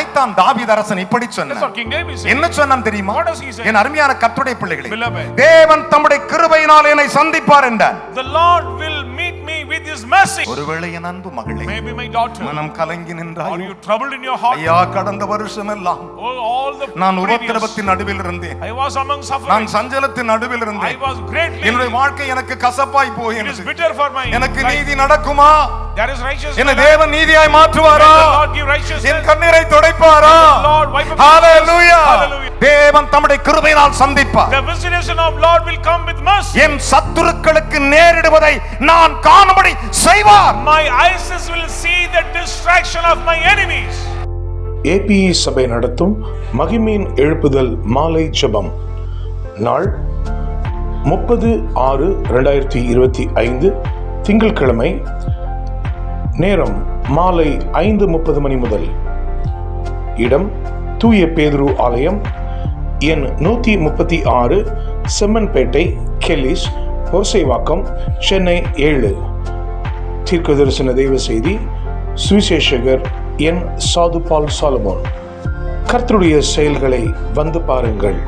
அதைத்தான் தாவீது அரசன் இப்படி சொன்னார். என்ன சொன்னான் தெரியுமா? என் அருமையான கர்த்தருடைய பிள்ளைகளே, தேவன் தம்முடைய கிருபையினால் என்னை சந்திப்பார் என்றார். The Lord will meet me with his mercy. ஒருவேளை என் அன்பு மகளே, maybe my daughter, மனம் கலங்கி நின்றாய். are you troubled in your heart? ஐயா, கடந்த வருஷம் எல்லாம் all the நான் உபத்திரவத்தின் நடுவில் இருந்தேன். I was among suffering. நான் சஞ்சலத்தின் நடுவில் இருந்தேன். I was greatly. என்னுடைய வாழ்க்கை எனக்கு கசப்பாய் போயிற்று. It is bitter for my life. எனக்கு நீதி நடக்குமா? There is righteousness. என்ன தேவன் நீதியாய் மாற்றுவாரா? Lord give righteousness. என் கண்ணீரை துடைப்பாரா? Lord wipe away. ஹalleluya. Hallelujah. தேவன் தம்முடைய கிருபையினால் சந்திப்பார். The visitation of Lord will come with mercy. என் சத்துருக்களுக்கு நேரிடுவதை நான் காணும்படி செய்வார். My eyes will see the distraction of my enemies. ABE சபை நடத்தும் மகிமையின் எழுப்புதல் மாலை ஜெபம். நாள் 30/6/2025 திங்கட்கிழமை. நேரம் மாலை 5:30 மணி முதல். இடம் தூய பேதுரு ஆலயம், எண் 136, செம்மன்பேட்டை, கெல்லிஸ், பொர்சைவாக்கம், சென்னை 7. தீர்க்கதரிசன தெய்வ செய்தி சுவிசேஷகர் என் சாதுபால் சாலமோன். கர்த்தருடைய செயல்களை வந்து பாருங்கள்.